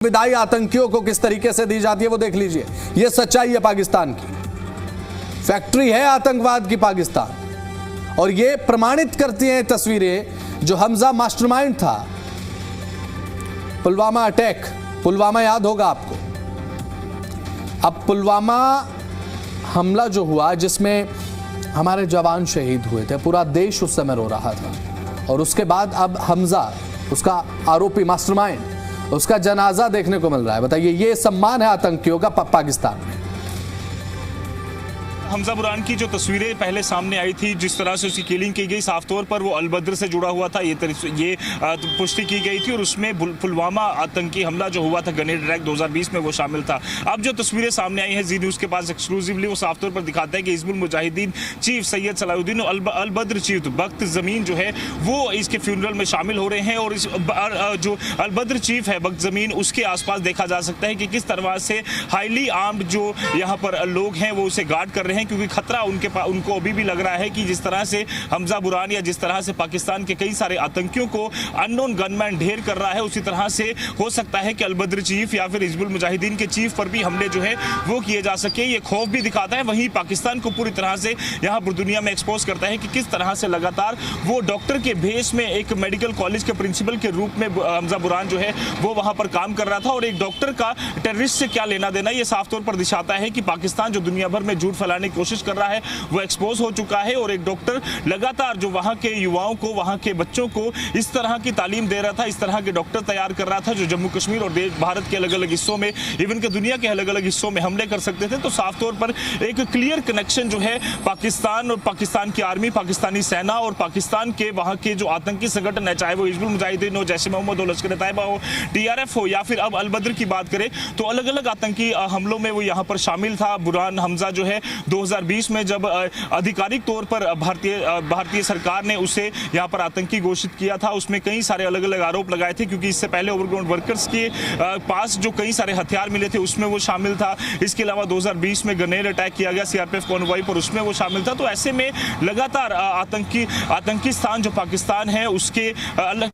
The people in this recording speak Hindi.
विदाई आतंकियों को किस तरीके से दी जाती है वो देख लीजिए। ये सच्चाई है पाकिस्तान की, फैक्ट्री है आतंकवाद की पाकिस्तान। और ये प्रमाणित करती हैं तस्वीरें जो हमजा मास्टरमाइंड था। पुलवामा अटैक, पुलवामा याद होगा आपको। अब पुलवामा हमला जो हुआ जिसमें हमारे जवान शहीद हुए थे, पूरा देश उस समय रो रहा था। और उसके बाद अब हमजा, उसका आरोपी मास्टरमाइंड, उसका जनाजा देखने को मिल रहा है। बताइए, ये सम्मान है आतंकियों का पाकिस्तान में। हमजा बुरहान की जो तस्वीरें पहले सामने आई थी, जिस तरह से उसकी किलिंग की गई, साफ तौर पर वो अलबद्र से जुड़ा हुआ था, ये पुष्टि की गई थी। और उसमें पुलवामा आतंकी हमला जो हुआ था, ग्रेनेड अटैक 2020 में, वो शामिल था। अब जो तस्वीरें सामने आई हैं जी न्यूज़ के पास एक्सक्लूसिवली, वो साफ तौर पर दिखाता है कि हिजबुल मुजाहिदीन चीफ सैयद सलाहुद्दीन अलबद्र चीफ बख्त ज़मीन जो है वो इसके फ्यूनरल में शामिल हो रहे हैं। और इस जो अलबद्र चीफ है बख्त ज़मीन, उसके आसपास देखा जा सकता है कि किस तरह से हाईली आर्म्ड जो यहाँ पर लोग हैं वो उसे गार्ड कर रहे हैं, क्योंकि खतरा उनको अभी भी लग रहा है कि जिस तरह से हमजा बुरहान या जिस तरह से पाकिस्तान के कई सारे आतंकियों को अननोन गनमैन ढेर कर रहा है, उसी तरह से हो सकता है कि अलबद्र चीफ या फिर हिजबुल मुजाहिदीन के चीफ पर भी हमले जो है वो किए जा सके। ये खौफ भी दिखाता है, वहीं पाकिस्तान को पूरी तरह से यहाँ पर दुनिया में एक्सपोज करता है कि किस तरह से लगातार वो डॉक्टर के भेष में एक मेडिकल कॉलेज के प्रिंसिपल के रूप में हमजा बुरहान जो है वो वहां पर काम कर रहा था। और एक डॉक्टर का टेररिस्ट से क्या लेना देना, ये साफ तौर पर दिखाता है कि पाकिस्तान जो दुनिया भर में झूठ फैलाने की कोशिश कर रहा है वो एक्सपोज हो चुका है। और एक डॉक्टर लगातार जो वहां के युवाओं को, वहां के बच्चों को इस तरह की तालीम दे रहा था, इस तरह के डॉक्टर तैयार कर रहा था जो जम्मू कश्मीर और भारत के अलग अलग हिस्सों में, इवन के दुनिया के अलग अलग हिस्सों में हमले कर सकते थे। तो साफ तौर पर एक क्लियर कनेक्शन जो है पाकिस्तान और पाकिस्तान की आर्मी, पाकिस्तानी सेना और पाकिस्तान के वहां के जो आतंकी संगठन है, चाहे वो हिजबुल मुजाहिदीन हो, जैश ए मोहम्मद हो, लश्कर ए तैयबा हो, TRF हो, या फिर अब अलबद्र की बात करें तो अलग अलग आतंकी हमलों में वो यहाँ पर शामिल था। बुरहान हमजा जो है 2020 में जब आधिकारिक तौर पर भारतीय सरकार ने उसे यहाँ पर आतंकी घोषित किया था, उसमें कई सारे अलग अलग आरोप लगाए थे, क्योंकि इससे पहले ओवरग्राउंड वर्कर्स के पास जो कई सारे हथियार मिले थे उसमें वो शामिल था। इसके अलावा 2020 में ग्रेनेड अटैक किया गया CRPF कॉन्वॉय पर, उसमें वो शामिल था। तो ऐसे में लगातार आतंकी स्थान जो पाकिस्तान है उसके अलग